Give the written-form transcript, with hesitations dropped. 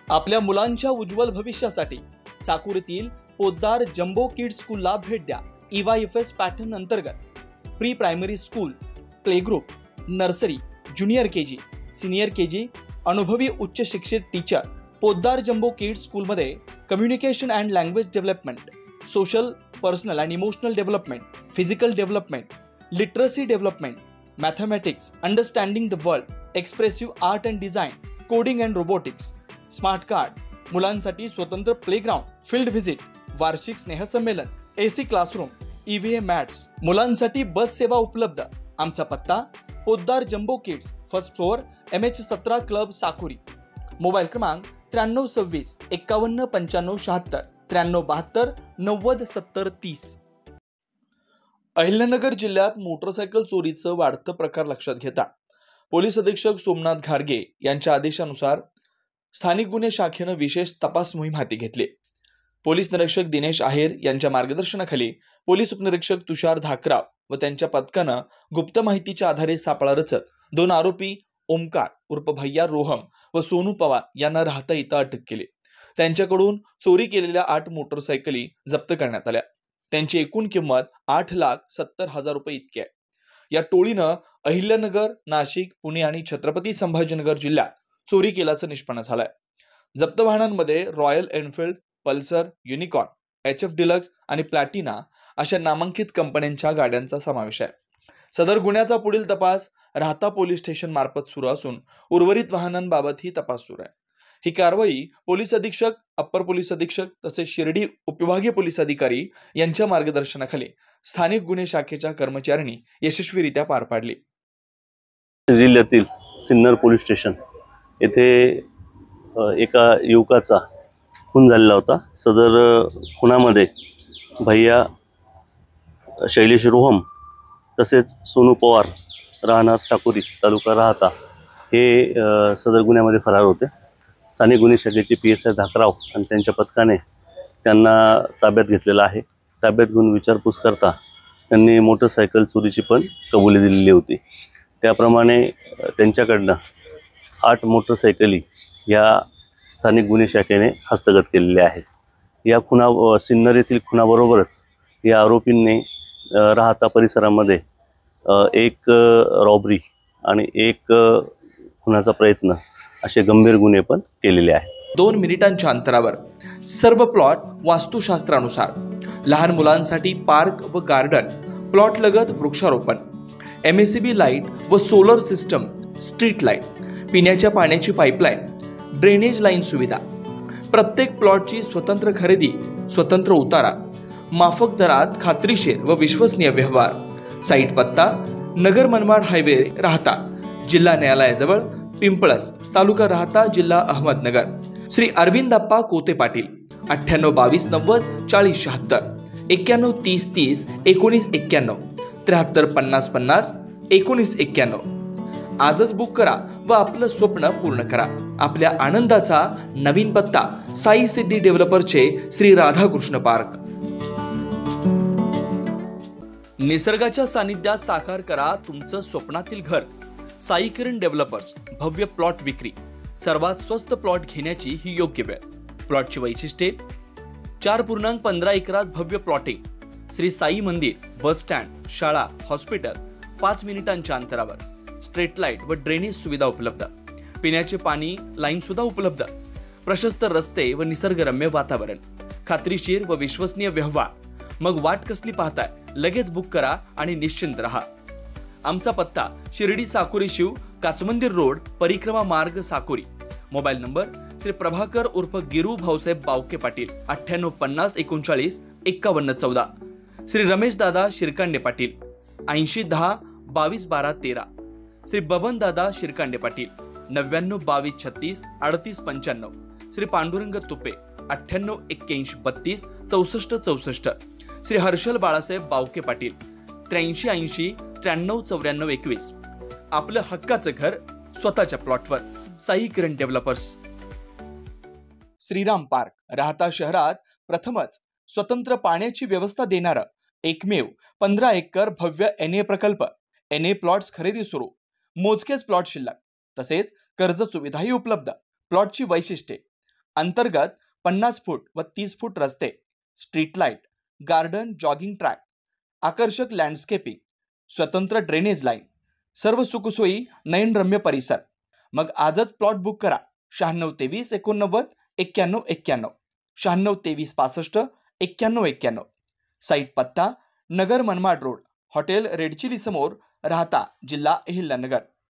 आपल्या मुलांच्या उज्ज्वल भविष्यासाठी साकुरीतील पोद्दार जम्बो किड्स स्कूलला भेट द्या। EYFS पॅटर्न अंतर्गत pre primary school, play group, nursery, junior KG, senior KG, अनुभवी उच्च शिक्षित टीचर। पोद्दार जम्बो किड्स स्कूलमध्ये communication and language development, social, personal and emotional development, physical development, literacy development, mathematics, understanding the world, expressive art and design, coding and robotics, smart card, मुलांसाठी स्वतंत्र playground, field visit, वार्षिक स्नेहसंमेलन, AC classroom, EVA mats, मुलांसाठी बस सेवा उपलब्ध। आमचा पत्ता Poddar jumbo kids, first floor, MH17 club, Sakuri. Mobile क्रमांक 9326 51 95 76, 9372 90 70 30। अहिल्यानगर जिल्ह्यात मोटरसायकल चोरीचं वाढतं प्रकार लक्षात घेता पोलीस अधीक्षक सोमनाथ घारगे यांच्या आदेशानुसार स्थानिक गुन्हे शाखेनं विशेष तपास मोहीम हाती घेतली। पोलीस निरीक्षक दिनेश आहेर यांच्या मार्गदर्शनाखाली पोलीस उपनिरीक्षक तुषार धाकराव व त्यांच्या पथकानं गुप्त माहितीच्या आधारे सापळा रचत 2 आरोपी ओमकार उर्फ भैया रोहम व सोनू पवार यांना राहता इथं अटक केली। त्यांच्याकडून चोरी केलेल्या 8 मोटरसायकली जप्त करण्यात आल्या। त्यांची एकूण किंमत 8,70,000 रुपये इतकी आहे। या टोळीनं अहिल्यानगर, नाशिक, पुणे आणि छत्रपती संभाजीनगर जिल्ह्यात चोरी केल्याचं निष्पन्न झालंय। जप्त वाहनांमध्ये royal Enfield, Pulsar, unicorn, HF deluxe आणि प्लॅटिना अशा नामांकित कंपन्यांच्या गाड्यांचा समावेश आहे। सदर गुन्ह्याचा पुढील तपास राहता पोलीस स्टेशन मार्फत सुरू असून उर्वरित वाहनांबाबतही तपास सुरू आहे। ही कारवाई पोलीस अधीक्षक, अप्पर पोलीस अधीक्षक तसेच शिर्डी उपविभागीय पोलीस अधिकारी यांच्या मार्गदर्शनाखाली स्थानिक गुन्हे शाखेच्या कर्मचाऱ्यांनी यशस्वीरित्या पार पाडली। जिल्ह्यातील सिन्नर पोलीस स्टेशन येथे एका युवकाचा खून झालेला होता। सदर खुनामध्ये भैया शैलेश रोहम तसेच सोनू पवार राहणार साकुरी तालुका राहता हे सदर गुन्ह्यामध्ये फरार होते। स्थानिक गुन्हे शाखेचे PSI धाकराव आणि त्यांच्या पथकाने त्यांना ताब्यात घेतलेला आहे। ताब्यात घेऊन विचारपूस करता त्यांनी मोटरसायकल चोरीची पण कबुली दिलेली होती। त्याप्रमाणे त्यांच्याकडनं 8 मोटरसायकली या स्थानिक गुन्हे शाखेने हस्तगत केलेल्या आहेत। या सिन्नर येथील खुनाबरोबरच या आरोपींनी राहता परिसरामध्ये एक रॉबरी आणि एक खुनाचा प्रयत्न असे गंभीर गुन्हे पण केलेले आहेत। 2 मिनिटांच्या अंतरावर सर्व प्लॉट वास्तुशास्त्रानुसार, लहान मुलांसाठी पार्क व गार्डन, प्लॉट लगत वृक्षारोपण, MACB लाईट व सोलर सिस्टम, स्ट्रीट लाईट, पिण्याच्या पाण्याची पाईपलाईन, ड्रेनेज लाईन सुविधा, प्रत्येक प्लॉटची स्वतंत्र खरेदी, स्वतंत्र उतारा, माफक दरात खात्रीशीर व विश्वसनीय व्यवहार। साईट पत्ता नगर मनमाड हायवे राहता, जिल्हा न्यायालयाजवळ, पिंपळस, तालुका राहता, जिल्हा अहमदनगर। श्री अरविंदप्पा कोते पाटील, 98 22 90 40 76, 91 30 30 19 91, 73 50 50 19 91। आजच बुक करा व आपलं स्वप्न पूर्ण करा। आपल्या आनंदाचा नवीन पत्ता साई सिद्धी डेव्हलपरचे श्री राधाकृष्ण पार्क। निसर्गाच्या सानिध्यात साकार करा तुमचं स्वप्नातील घर। साई किरण डेव्हलपर्स, भव्य प्लॉट विक्री। सर्वात स्वस्त प्लॉट घेण्याची ही योग्य वेळ। प्लॉटची वैशिष्ट्ये: 4.15 एकरात भव्य प्लॉटिंग, श्री साई मंदिर, बस स्टँड, शाळा, हॉस्पिटल 5 मिनिटांच्या अंतरावर, स्ट्रीट लाईट व ड्रेनेज सुविधा उपलब्ध, पिण्याचे पाणी लाईन सुद्धा उपलब्ध, प्रशस्त रस्ते व निसर्गरम्य वातावरण, खात्रीशीर व विश्वसनीय व्यवहार। मग वाट कसली पाहताय? लगेच बुक करा आणि निश्चिंत रहा। आमचा पत्ता शिर्डी साकुरी शिव, काचमंदिर रोड, परिक्रमा मार्ग, साकुरी। मोबाईल नंबर श्री प्रभाकर उर्फ गिरू भाऊसाहेब बावके पाटील, 98 50 39 51 14, श्री रमेश दादा शिरकांडे पाटील, 80 10 22 12 13, श्री बबन दादा शिरकांडे पाटील, 99 22 36 38 95, श्री पांडुरंग तुपे, 98 81 32 64 64, श्री हर्षल बाळासाहेब बावके पाटील, 83 80 93 94 21। आपलं हक्काचं घर स्वतःच्या प्लॉटवर। साई किरण डेव्हलपर्स। श्रीराम पार्क, राहता शहरात प्रथमच स्वतंत्र पाण्याची व्यवस्था देणारं एकमेव 15 एकर भव्य NA प्रकल्प। NA प्लॉट्स खरेदी सुरू, मोजकेच प्लॉट शिल्लक, तसेच कर्ज सुविधाही उपलब्ध। प्लॉटची वैशिष्ट्ये: अंतर्गत 50 फूट व 30 फूट रस्ते, street light, garden, jogging track, आकर्षक लँडस्केपिंग, स्वतंत्र ड्रेनेज लाईन, सर्व सुखसोयी, नयनरम्य परिसर. मग आजच प्लॉट बुक करा. 9623 89 91 91, 9623 65 91 91. साईट पत्ता नगर Manmad road, hotel red chilli समोर, राहता, जिल्हा अहिल्यानगर.